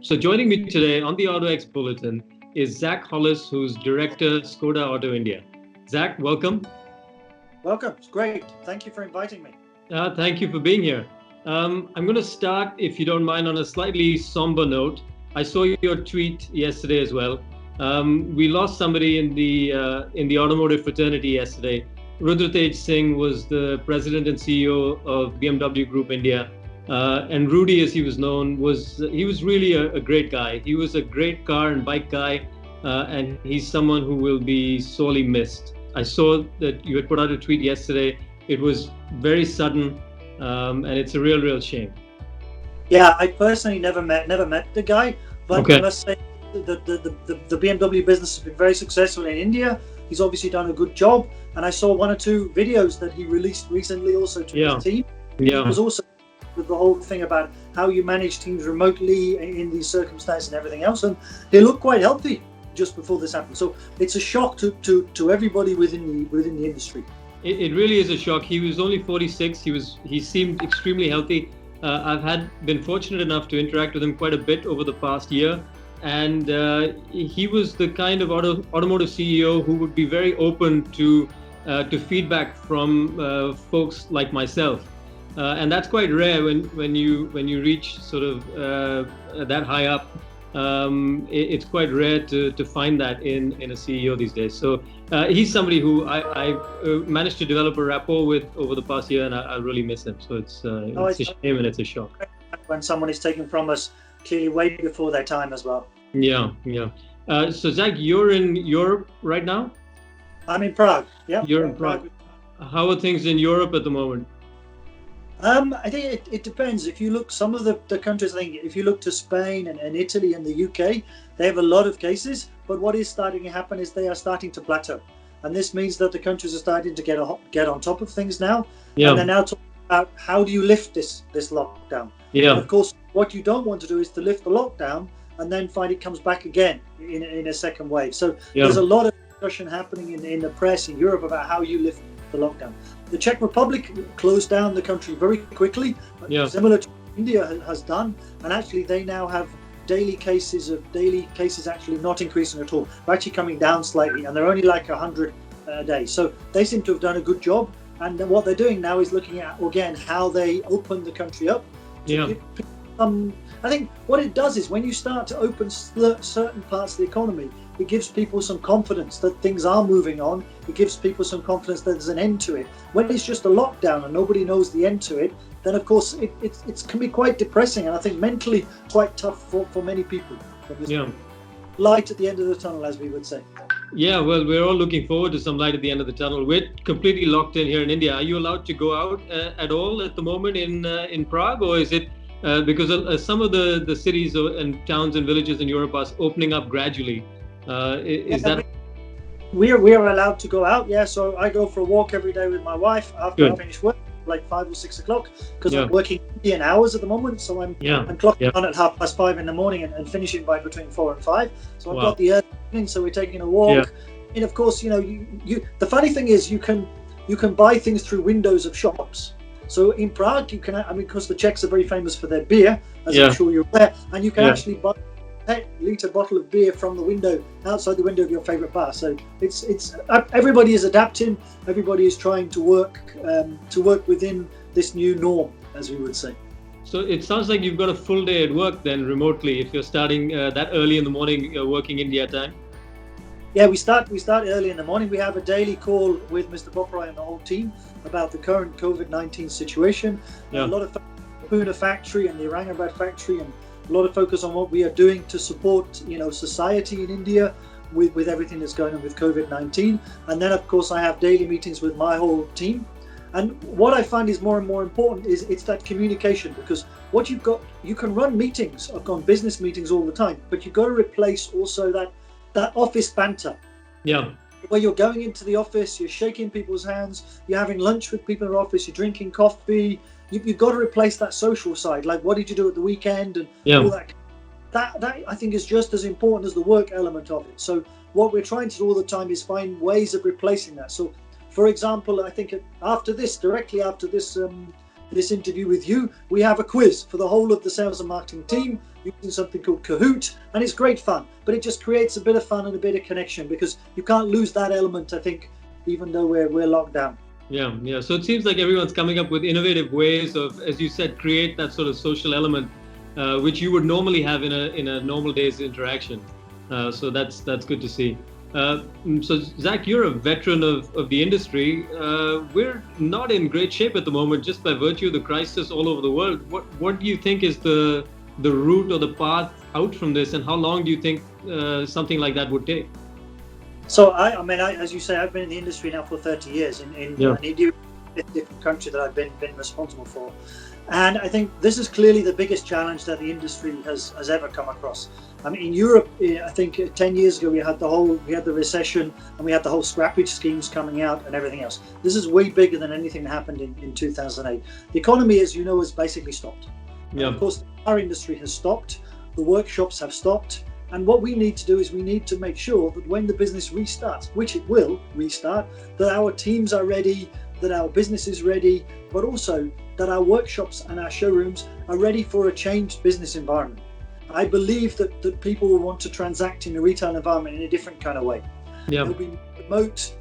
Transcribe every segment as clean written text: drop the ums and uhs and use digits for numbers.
So joining me today on the autoX Bulletin is Zac Hollis, who's Director, Skoda Auto India. Zac, welcome. Welcome. It's great. Thank you for inviting me. Thank you for being here. I'm going to start, if you don't mind, on a slightly somber note. I saw your tweet yesterday as well. We lost somebody in the automotive fraternity yesterday. Rudratej Singh was the president and CEO of BMW Group India. And Rudy, as he was known, was really a great guy. He was a great car and bike guy, and he's someone who will be sorely missed. I saw that you had put out a tweet yesterday. It was very sudden, and it's a real shame. Yeah, I personally never met the guy, but okay. I must say the BMW business has been very successful in India. He's obviously done a good job, and I saw one or two videos that he released recently also to his team. Yeah. It was also with the whole thing about how you manage teams remotely in these circumstances and everything else, and he looked quite healthy just before this happened. So it's a shock to everybody within the industry. It really is a shock. He was only 46. He seemed extremely healthy. I've been fortunate enough to interact with him quite a bit over the past year, and he was the kind of automotive CEO who would be very open to feedback from folks like myself. And that's quite rare when you reach sort of that high up. It's quite rare to find that in a CEO these days. So he's somebody who I managed to develop a rapport with over the past year, and I really miss him. So it's a shame and it's a shock. When someone is taken from us clearly way before their time as well. Yeah. So Zac, you're in Europe right now? I'm in Prague. Yeah. You're in Prague. How are things in Europe at the moment? I think it depends. If you look, some of the countries, I think if you look to Spain and Italy and the UK, they have a lot of cases. But what is starting to happen is they are starting to plateau. And this means that the countries are starting to get on top of things now. Yeah. And they're now talking about how do you lift this lockdown. Yeah. And of course, what you don't want to do is to lift the lockdown and then find it comes back again in a second wave. So there's a lot of discussion happening in the press in Europe about how you lift the lockdown. The Czech Republic closed down the country very quickly, similar to India has done, and actually they now have daily cases actually not increasing at all. They're actually coming down slightly, and they're only like 100 a day. So they seem to have done a good job, and then what they're doing now is looking at again how they open the country up. I think what it does is when you start to open certain parts of the economy, it gives people some confidence that things are moving on. It gives people some confidence that there's an end to it. When it's just a lockdown and nobody knows the end to it, then of course it can be quite depressing, and I think mentally quite tough for many people. Light at the end of the tunnel, as we would say. Yeah, well, we're all looking forward to some light at the end of the tunnel. We're completely locked in here in India. Are you allowed to go out at all at the moment in Prague, or is it because some of the cities and towns and villages in Europe are opening up gradually? We are allowed to go out, so I go for a walk every day with my wife after I finish work, like 5 or 6 o'clock, because I'm working Indian hours at the moment, so I'm clocking on at 5:30 in the morning and finishing by between 4 and 5. So I've got the early evening, so we're taking a walk. And of course, the funny thing is you can buy things through windows of shops. So in Prague, you can, because the Czechs are very famous for their beer, as I'm sure you're aware, and you can actually buy a 10-litre bottle of beer from the window, outside the window of your favourite bar. So it's everybody is adapting. Everybody is trying to work within this new norm, as we would say. So it sounds like you've got a full day at work then remotely, if you're starting that early in the morning, working India time. Yeah, we start early in the morning. We have a daily call with Mr. Boproy and the whole team about the current COVID-19 situation. A lot of focus on the Pune factory and the Aurangabad factory, and a lot of focus on what we are doing to support, society in India with everything that's going on with COVID-19. And then, of course, I have daily meetings with my whole team. And what I find is more and more important is it's that communication, because what you've got, you can run meetings, I've gone business meetings all the time, but you've got to replace also that office banter. Where you're going into the office, you're shaking people's hands, you're having lunch with people in the office, you're drinking coffee. You've got to replace that social side, like what did you do at the weekend and all that. That I think is just as important as the work element of it. So what we're trying to do all the time is find ways of replacing that. So, for example, I think directly after this this interview with you, we have a quiz for the whole of the sales and marketing team using something called Kahoot, and it's great fun, but it just creates a bit of fun and a bit of connection, because you can't lose that element, I think, even though we're locked down. Yeah. So it seems like everyone's coming up with innovative ways of, as you said, create that sort of social element, which you would normally have in a normal day's interaction. So that's good to see. So Zac, you're a veteran of the industry. We're not in great shape at the moment, just by virtue of the crisis all over the world. What do you think is the route or the path out from this, and how long do you think something like that would take? So I mean, as you say, I've been in the industry now for 30 years in India, a different country that I've been responsible for. And I think this is clearly the biggest challenge that the industry has ever come across. I mean, in Europe, I think 10 years ago, we had the recession, and we had the whole scrappage schemes coming out and everything else. This is way bigger than anything that happened in 2008. The economy, as you know, has basically stopped. Yeah. And of course, our industry has stopped. The workshops have stopped. And what we need to do is we need to make sure that when the business restarts, which it will restart, that our teams are ready, that our business is ready, but also that our workshops and our showrooms are ready for a changed business environment. I believe that people will want to transact in a retail environment in a different kind of way. Yeah. There'll be remote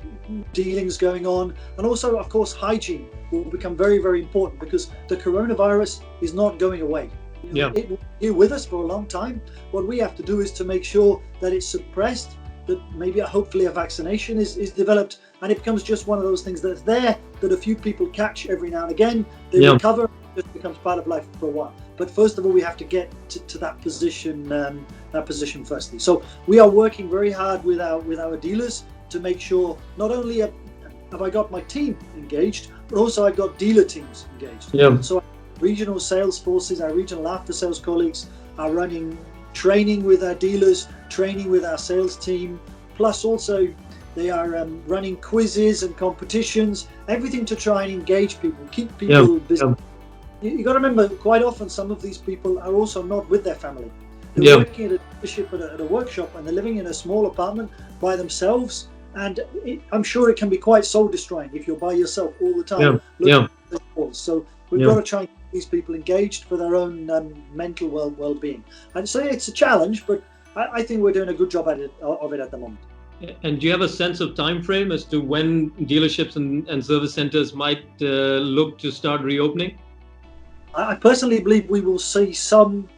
dealings going on, and also, of course, hygiene will become very, very important, because the coronavirus is not going away. Yeah. It will be here with us for a long time. What we have to do is to make sure that it's suppressed, that maybe hopefully a vaccination is developed, and it becomes just one of those things that's there, that a few people catch every now and again, they recover, it just becomes part of life for a while. But first of all, we have to get to that position firstly. So we are working very hard with our dealers to make sure not only have I got my team engaged, but also I've got dealer teams engaged. Yeah. So regional sales forces, our regional after sales colleagues are running training with our dealers, training with our sales team, plus also they are running quizzes and competitions, everything to try and engage people, keep people busy. You got to remember, quite often some of these people are also not with their family. They're working at a dealership, at a workshop, and they're living in a small apartment by themselves, and I'm sure it can be quite soul destroying if you're by yourself all the time. So we've got to try and keep these people engaged for their own mental well-being. And so it's a challenge, but I think we're doing a good job of it at the moment. And do you have a sense of time frame as to when dealerships and service centers might look to start reopening? I personally believe we will see some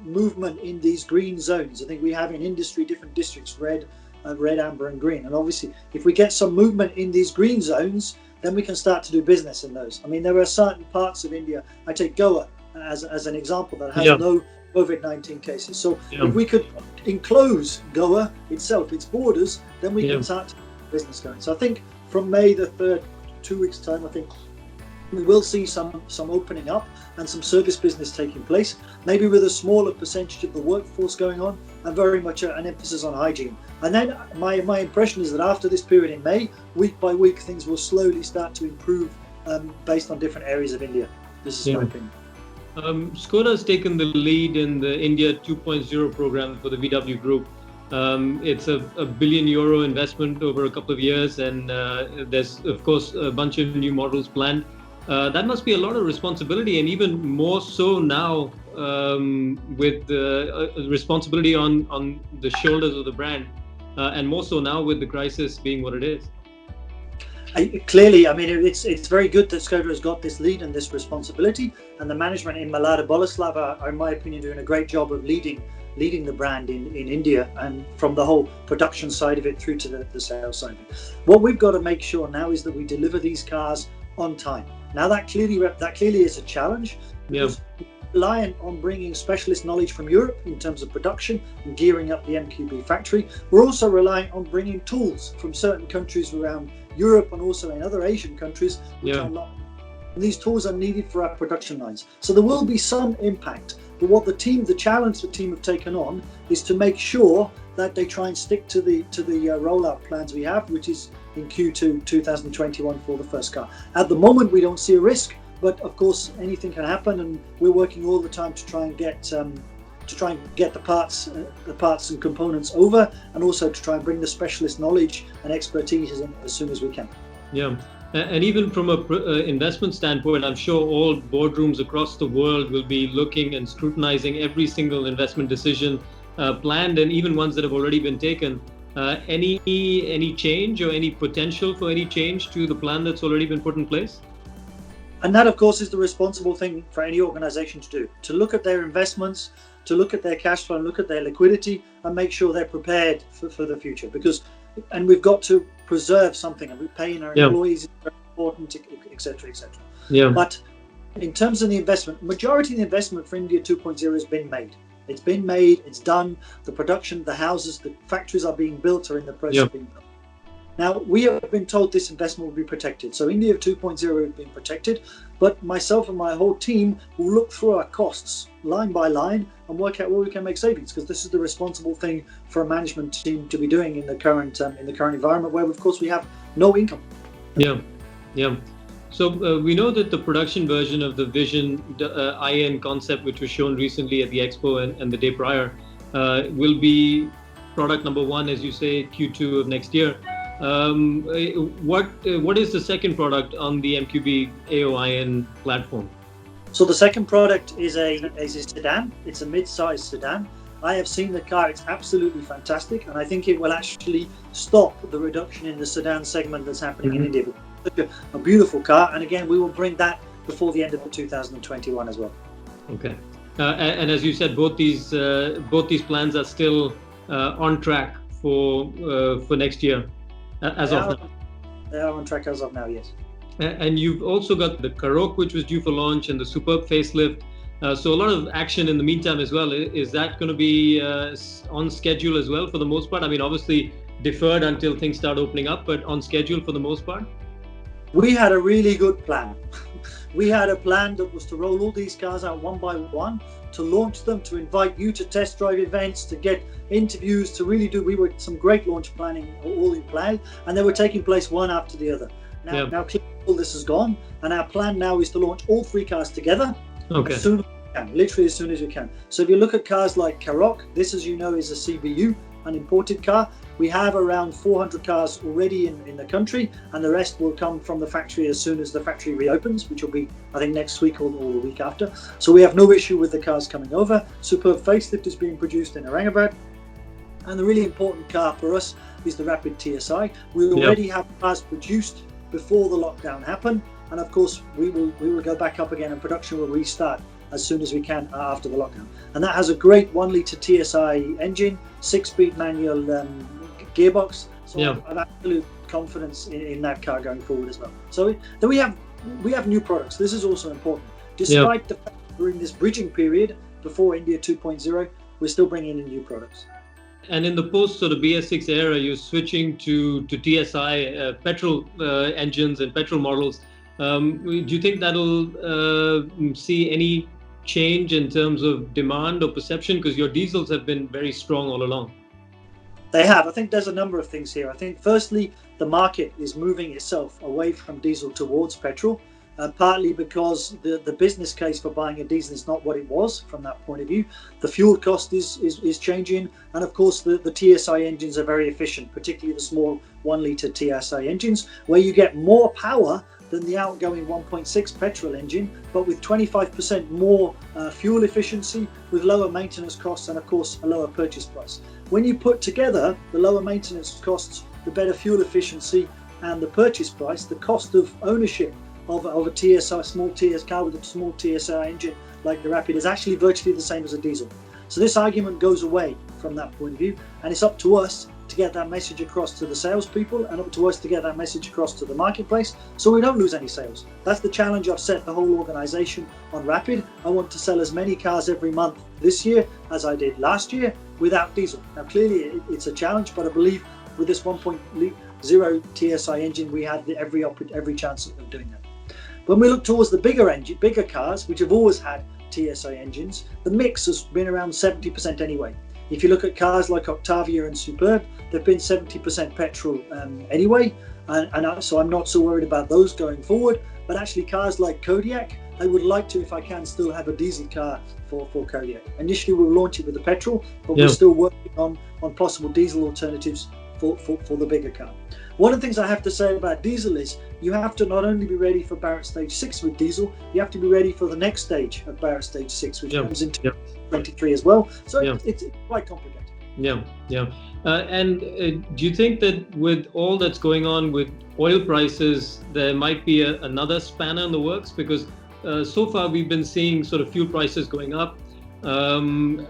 movement in these green zones. I think we have in industry different districts, red, amber and green. And obviously, if we get some movement in these green zones, then we can start to do business in those. I mean, there are certain parts of India, I take Goa as an example, that has no COVID-19 cases. So if we could enclose Goa itself, its borders, then we can start to do business going. So I think from May the 3rd, 2 weeks time, I think we will see some opening up and some service business taking place, maybe with a smaller percentage of the workforce going on, and very much an emphasis on hygiene. And then my impression is that after this period in May, week by week, things will slowly start to improve based on different areas of India. This is my opinion. Skoda has taken the lead in the India 2.0 program for the VW group. It's a €1 billion investment over a couple of years, and there's of course a bunch of new models planned. That must be a lot of responsibility, and even more so now with the responsibility on the shoulders of the brand, and more so now with the crisis being what it is. Clearly, I mean, it's very good that Skoda has got this lead and this responsibility, and the management in Malada Boleslav are, in my opinion, doing a great job of leading the brand in India, and from the whole production side of it through to the sales side of it. What we've got to make sure now is that we deliver these cars on time. Now that clearly is a challenge, because we're reliant on bringing specialist knowledge from Europe in terms of production and gearing up the MQB factory. We're also reliant on bringing tools from certain countries around Europe and also in other Asian countries, which are not. And these tools are needed for our production lines. So there will be some impact. But what the challenge the team have taken on is to make sure that they try and stick to the rollout plans we have, which is in Q2 2021 for the first car. At the moment, we don't see a risk, but of course anything can happen, and we're working all the time to try and get the parts and components over, and also to try and bring the specialist knowledge and expertise in as soon as we can. Yeah. And even from a investment standpoint, I'm sure all boardrooms across the world will be looking and scrutinizing every single investment decision planned, and even ones that have already been taken. Any change or any potential for any change to the plan that's already been put in place? And that, of course, is the responsible thing for any organization to do, to look at their investments, to look at their cash flow, and look at their liquidity, and make sure they're prepared for the future. And we've got to preserve something, and we're paying our employees is very important, etc., etc. Yeah. But in terms of the investment, majority of the investment for India 2.0 has been made. It's been made, it's done. The production, the houses, the factories are being built, are in the process of being built. Now, we have been told this investment will be protected. So India 2.0 has been protected, but myself and my whole team will look through our costs line by line and work out where we can make savings, because this is the responsible thing for a management team to be doing in the current environment where, of course, we have no income. Yeah, yeah. So we know that the production version of the Vision IN concept, which was shown recently at the Expo and the day prior, will be product number 1, as you say, Q2 of next year. What is the second product on the MQB AOIN platform? So the second product is a sedan. It's a mid-sized sedan. I have seen the car. It's absolutely fantastic, and I think it will actually stop the reduction in the sedan segment that's happening in India. A beautiful car, and again, we will bring that before the end of 2021 as well. Okay, and as you said, both these plans are still on track for next year. As of now. They are on track as of now, yes. And you've also got the Karoq, which was due for launch, and the superb facelift. So a lot of action in the meantime as well. Is that going to be on schedule as well for the most part? I mean, obviously deferred until things start opening up, but on schedule for the most part? We had a really good plan. We had a plan that was to roll all these cars out one by one, to launch them, to invite you to test drive events, to get interviews, to really do. We were some great launch planning all in play, and they were taking place one after the other. Now clearly all this is gone, and our plan now is to launch all 3 cars together as soon as we can, literally as soon as we can. So if you look at cars like Karoq, this, as you know, is a CBU, an imported car. We have around 400 cars already in the country, and the rest will come from the factory as soon as the factory reopens, which will be, I think, next week or the week after. So we have no issue with the cars coming over. Superb facelift is being produced in Aurangabad. And the really important car for us is the Rapid TSI. We already have cars produced before the lockdown happened, and of course we will go back up again, and production will restart as soon as we can after the lockdown. And that has a great 1-litre TSI engine, 6-speed manual gearbox. So I have absolute confidence in that car going forward as well. So then we have new products. This is also important. Despite the fact that we're in this bridging period before India 2.0, we're still bringing in new products. And in the post sort of BS6 era, you're switching to TSI petrol engines and petrol models. Do you think that'll see any change in terms of demand or perception? Because your diesels have been very strong all along. They have. I think there's a number of things here. I think firstly, the market is moving itself away from diesel towards petrol, partly because the business case for buying a diesel is not what it was from that point of view. The fuel cost is changing, and of course the TSI engines are very efficient, particularly the small 1-litre TSI engines, where you get more power than the outgoing 1.6 petrol engine, but with 25% more fuel efficiency, with lower maintenance costs, and of course a lower purchase price. When you put together the lower maintenance costs, the better fuel efficiency, and the purchase price, the cost of ownership of a TSI, small TS car with a small TSI engine like the Rapid is actually virtually the same as a diesel. So this argument goes away from that point of view, and it's up to us to get that message across to the salespeople, and up to us to get that message across to the marketplace, so we don't lose any sales. That's the challenge I've set the whole organisation on Rapid. I want to sell as many cars every month this year as I did last year without diesel. Now clearly it's a challenge, but I believe with this 1.0 TSI engine we had every chance of doing that. When we look towards the bigger cars, which have always had TSI engines, the mix has been around 70% anyway. If you look at cars like Octavia and Superb, they've been 70% petrol anyway, and so I'm not so worried about those going forward. But actually cars like Kodiaq, I would like to, if I can, still have a diesel car for Kodiaq. Initially we'll launch it with the petrol, but we're still working on possible diesel alternatives for the bigger car. One of the things I have to say about diesel is you have to not only be ready for Barrett Stage 6 with diesel, you have to be ready for the next stage of Barrett Stage 6, which comes into 2023 as well. So it's quite complicated. Do you think that with all that's going on with oil prices, there might be another spanner in the works? Because so far we've been seeing sort of fuel prices going up. In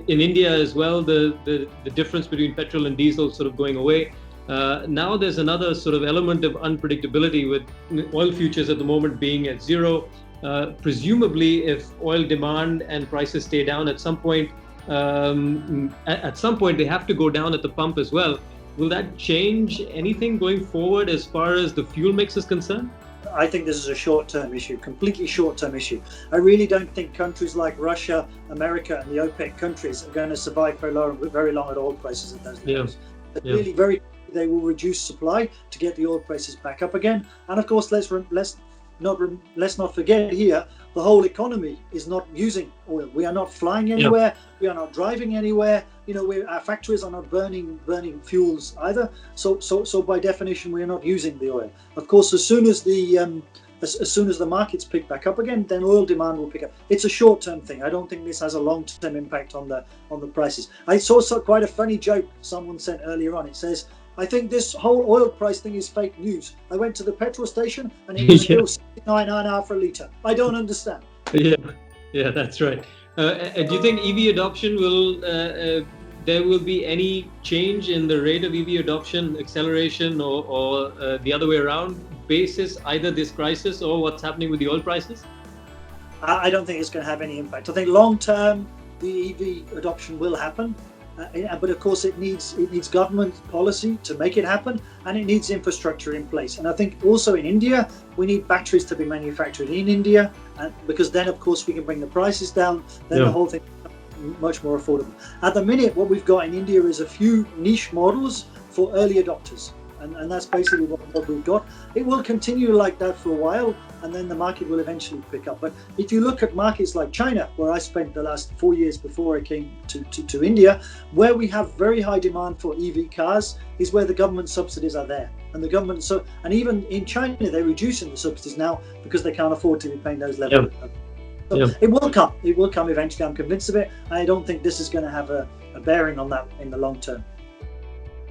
India as well, the difference between petrol and diesel sort of going away. Now there's another sort of element of unpredictability with oil futures at the moment being at zero. Presumably, if oil demand and prices stay down at some point, they have to go down at the pump as well. Will that change anything going forward as far as the fuel mix is concerned? I think this is a short-term issue, completely short-term issue. I really don't think countries like Russia, America, and the OPEC countries are going to survive very long at oil prices at those levels. Really, they will reduce supply to get the oil prices back up again. And of course, let's not forget here, the whole economy is not using oil. We are not flying anywhere. We are not driving anywhere. Our factories are not burning fuels either. So by definition, we are not using the oil. Of course, as soon as the markets pick back up again, then oil demand will pick up. It's a short-term thing. I don't think this has a long-term impact on the prices. I saw quite a funny joke someone sent earlier on. It says, I think this whole oil price thing is fake news. I went to the petrol station and it was still 69 for a litre. I don't understand. Yeah, that's right. Do you think EV adoption there will be any change in the rate of EV adoption, acceleration, or the other way around, basis either this crisis or what's happening with the oil prices? I don't think it's going to have any impact. I think long term, the EV adoption will happen. But of course, it needs government policy to make it happen, and it needs infrastructure in place. And I think also in India, we need batteries to be manufactured in India, because then, of course, we can bring the prices down. Then the whole thing is much more affordable. At the minute, what we've got in India is a few niche models for early adopters. And that's basically what we've got. It will continue like that for a while, and then the market will eventually pick up. But if you look at markets like China, where I spent the last 4 years before I came to India, where we have very high demand for EV cars, is where the government subsidies are there. And the government, and even in China, they're reducing the subsidies now because they can't afford to be paying those levels. It will come. It will come eventually. I'm convinced of it. I don't think this is going to have a bearing on that in the long term.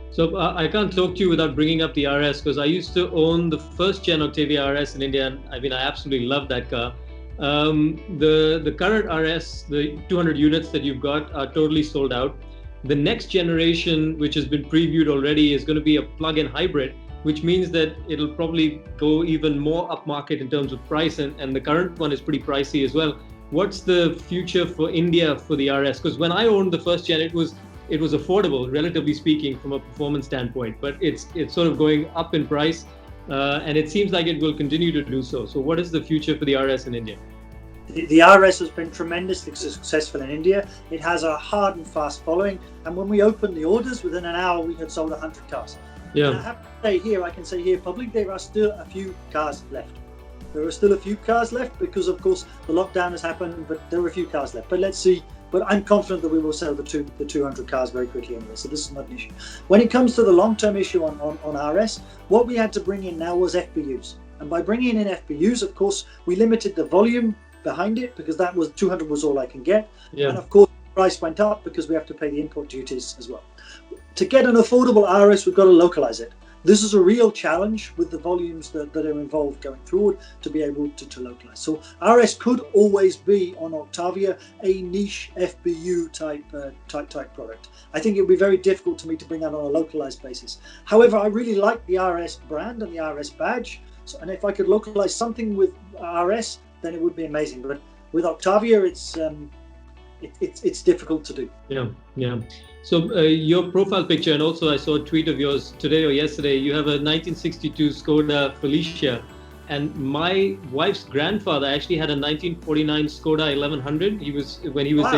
So I can't talk to you without bringing up the RS, because I used to own the first gen Octavia RS in India, and I absolutely love that car. The current RS, the 200 units that you've got, are totally sold out. The next generation, which has been previewed already, is going to be a plug-in hybrid, which means that it'll probably go even more upmarket in terms of price, and the current one is pretty pricey as well. What's the future for India for the RS? Because when I owned the first gen, it was affordable, relatively speaking, from a performance standpoint, but it's sort of going up in price, and it seems like it will continue to do so. So what is the future for the RS in India? The RS has been tremendously successful in India. It has a hard and fast following, and when we opened the orders, within an hour we had sold 100 cars. And I have to say here, I can say here publicly, there are still a few cars left. There are still a few cars left because, of course, the lockdown has happened, but there are a few cars left. But let's see. But I'm confident that we will sell the 200 cars very quickly anyway, so this is not an issue. When it comes to the long-term issue on RS, what we had to bring in now was FPUs. And by bringing in FPUs, of course, we limited the volume behind it, because that was 200 was all I can get. And of course, the price went up because we have to pay the import duties as well. To get an affordable RS, we've got to localize it. This is a real challenge with the volumes that are involved going forward to be able to localize. So RS could always be on Octavia a niche FPU type product. I think it would be very difficult to me to bring that on a localized basis. However, I really like the RS brand and the RS badge. So, and if I could localize something with RS, then it would be amazing. But with Octavia, it's difficult to do. Yeah. So your profile picture, and also I saw a tweet of yours today or yesterday, you have a 1962 Skoda Felicia, and my wife's grandfather actually had a 1949 Skoda 1100. When he was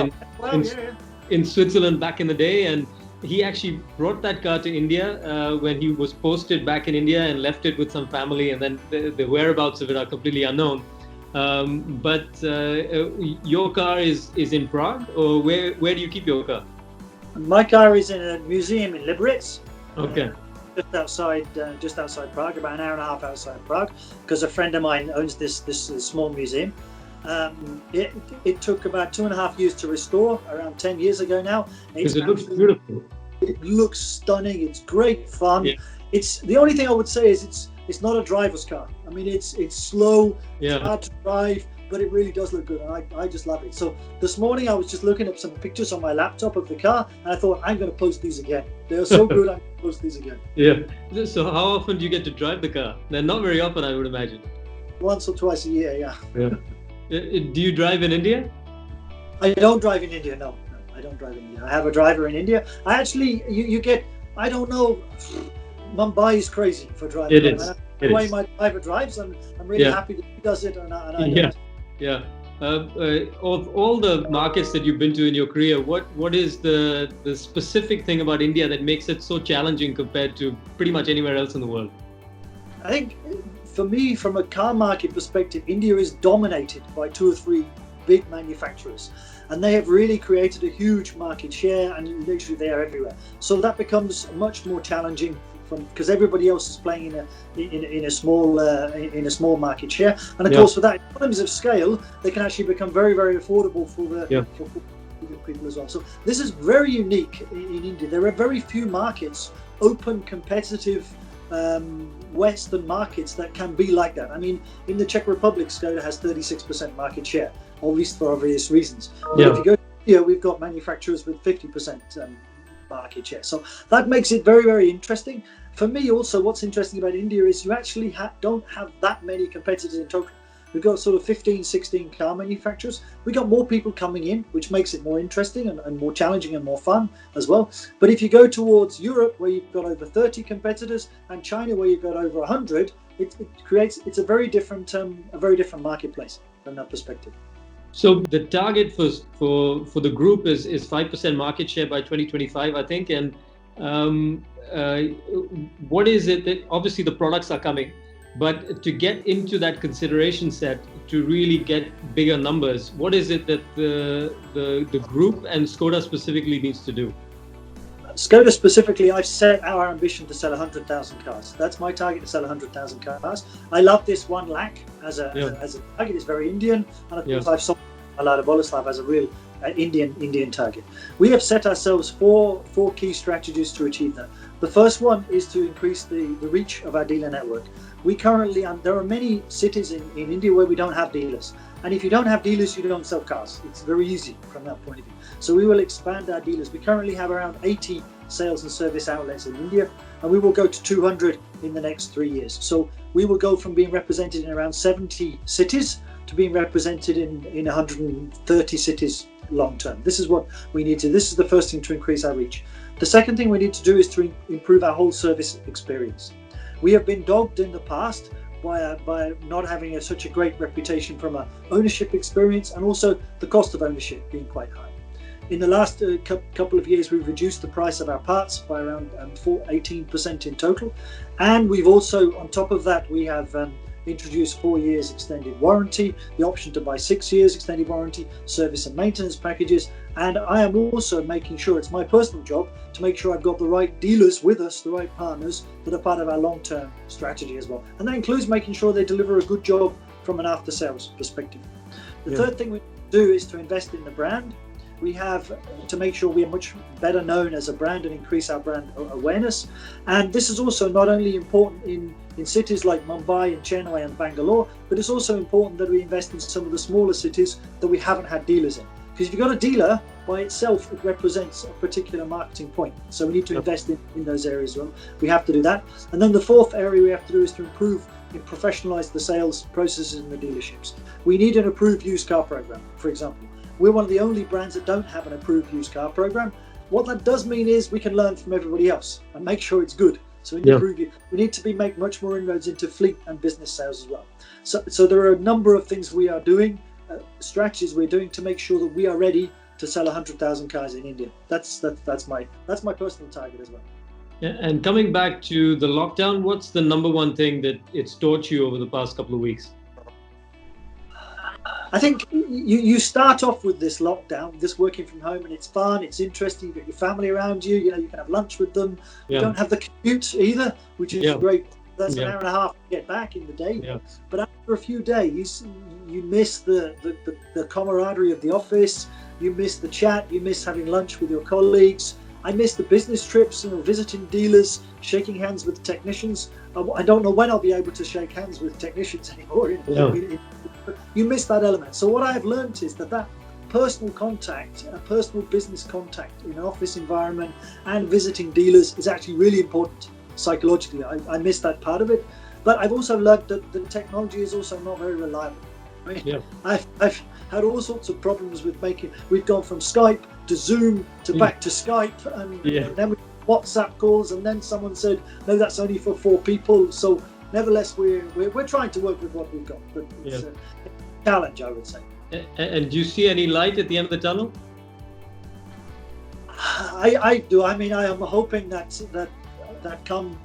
in Switzerland back in the day, and he actually brought that car to India when he was posted back in India and left it with some family, and then the whereabouts of it are completely unknown. But your car is in Prague, or where do you keep your car? My car is in a museum in Liberec. Okay. just outside Prague, about an hour and a half outside Prague, because a friend of mine owns this small museum. It took about 2.5 years to restore, around 10 years ago now. Because it looks beautiful. It looks stunning. It's great fun. Yeah. It's the only thing I would say is it's not a driver's car. I mean, it's slow, Yeah. it's hard to drive, but it really does look good, and I just love it. So this morning I was just looking at some pictures on my laptop of the car, and I thought, I'm going to post these again. They're so good, I'm going to post these again. Yeah. So how often do you get to drive the car? Not very often, I would imagine. Once or twice a year, yeah. Yeah. Do you drive in India? I don't drive in India, no, I don't drive in India. I have a driver in India. I actually, you get, I don't know, Mumbai is crazy for driving. It is. The way my driver drives, I'm really happy that he does it, and I don't. Yeah. Of all the markets that you've been to in your career, what is the specific thing about India that makes it so challenging compared to pretty much anywhere else in the world? I think for me, from a car market perspective, India is dominated by 2 or 3 big manufacturers, and they have really created a huge market share, and literally they are everywhere. So that becomes much more challenging because everybody else is playing in a small market share, and of course, with that economies of scale, they can actually become very, very affordable for people as well. So this is very unique in India. There are very few markets, open, competitive Western markets that can be like that. I mean, in the Czech Republic, Skoda has 36% market share, obviously for obvious reasons. But if you go to India, we've got manufacturers with 50% market share. So that makes it very, very interesting. For me also, what's interesting about India is you actually don't have that many competitors in total. We've got sort of 15, 16 car manufacturers. We've got more people coming in, which makes it more interesting and more challenging and more fun as well. But if you go towards Europe, where you've got over 30 competitors, and China, where you've got over 100, it's a very different marketplace from that perspective. So the target for the group is 5% market share by 2025, I think. And what is it that, obviously the products are coming, but to get into that consideration set, to really get bigger numbers, what is it that the group and Skoda specifically needs to do? Skoda specifically, I've set our ambition to sell 100,000 cars. That's my target, to sell 100,000 cars. I love this 1 lakh as a target. It's very Indian, and of course I've sold a lot of Boleslav as a real Indian target. We have set ourselves four key strategies to achieve that. The first one is to increase the reach of our dealer network. We currently, there are many cities in India where we don't have dealers. And if you don't have dealers, you don't sell cars. It's very easy from that point of view. So we will expand our dealers. We currently have around 80 sales and service outlets in India, and we will go to 200 in the next 3 years. So we will go from being represented in around 70 cities to being represented in 130 cities long term. This is what we need to, this is the first thing to increase our reach. The second thing we need to do is to improve our whole service experience. We have been dogged in the past by not having such a great reputation from an ownership experience, and also the cost of ownership being quite high. In the last couple of years, we've reduced the price of our parts by around 18% in total. And we've also, on top of that, we have introduced 4 years extended warranty, the option to buy 6 years extended warranty, service and maintenance packages. And I am also making sure, it's my personal job to make sure I've got the right dealers with us, the right partners that are part of our long-term strategy as well. And that includes making sure they deliver a good job from an after-sales perspective. The third thing we do is to invest in the brand. We have to make sure we are much better known as a brand and increase our brand awareness. And this is also not only important in cities like Mumbai and Chennai and Bangalore, but it's also important that we invest in some of the smaller cities that we haven't had dealers in. Because if you've got a dealer, by itself, it represents a particular marketing point. So we need to invest in those areas as well. We have to do that. And then the fourth area we have to do is to improve and professionalize the sales processes in the dealerships. We need an approved used car program, for example. We're one of the only brands that don't have an approved used car program. What that does mean is we can learn from everybody else and make sure it's good. So we need to make much more inroads into fleet and business sales as well. So there are a number of things we are doing, strategies we're doing to make sure that we are ready to sell 100,000 cars in India. That's my personal target as well. And coming back to the lockdown, what's the number one thing that it's taught you over the past couple of weeks? I think you start off with this lockdown, this working from home, and it's fun, it's interesting. You've got your family around you. You know, you can have lunch with them. Yeah. You don't have the commute either, which is great. That's an Yeah. hour and a half to get back in the day. Yeah. But after a few days, you miss the camaraderie of the office. You miss the chat. You miss having lunch with your colleagues. I miss the business trips, you know, visiting dealers, shaking hands with technicians. I don't know when I'll be able to shake hands with technicians anymore. You miss that element. So what I've learned is that personal contact, a personal business contact in an office environment and visiting dealers is actually really important psychologically. I miss that part of it. But I've also learned that the technology is also not very reliable. I mean, I've had all sorts of problems with we've gone from Skype to Zoom to back to Skype, and then we WhatsApp calls, and then someone said, no, that's only for 4 people. So nevertheless, we're trying to work with what we've got, but it's a challenge, I would say. And do you see any light at the end of the tunnel? I do. I mean, I am hoping that come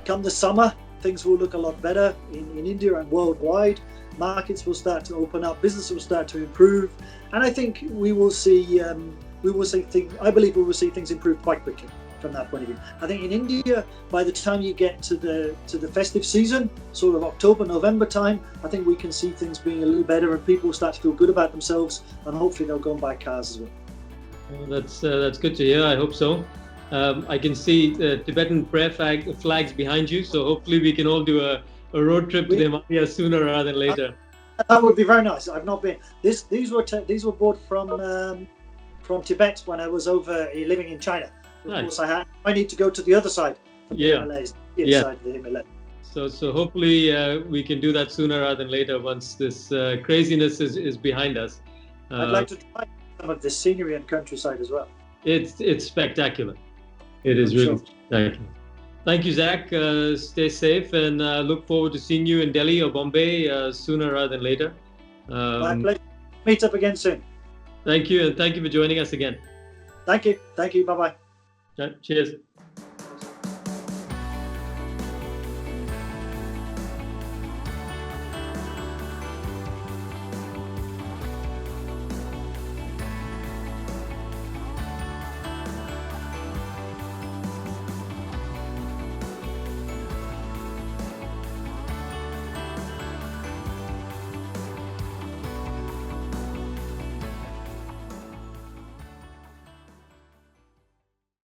the summer, things will look a lot better in India and worldwide. Markets will start to open up, business will start to improve, and I think we will see things. I believe we will see things improve quite quickly from that point of view. I think in India, by the time you get to the festive season, sort of October, November time, I think we can see things being a little better, and people will start to feel good about themselves, and hopefully they'll go and buy cars as well. Well, that's good to hear. I hope so. I can see Tibetan prayer flags behind you, so hopefully we can all do a road trip to the Himalayas sooner rather than later. That would be very nice. I've not been. These were bought from Tibet when I was over living in China. Of course, I need to go to the other side of the Himalayas, inside the Himalayas. So hopefully we can do that sooner rather than later once this craziness is behind us. I'd like to try some of the scenery and countryside as well. It's spectacular. It is really spectacular. Thank you, Zac. Stay safe, and look forward to seeing you in Delhi or Bombay sooner rather than later. My pleasure. Meet up again soon. Thank you, and thank you for joining us again. Thank you. Bye-bye. Cheers.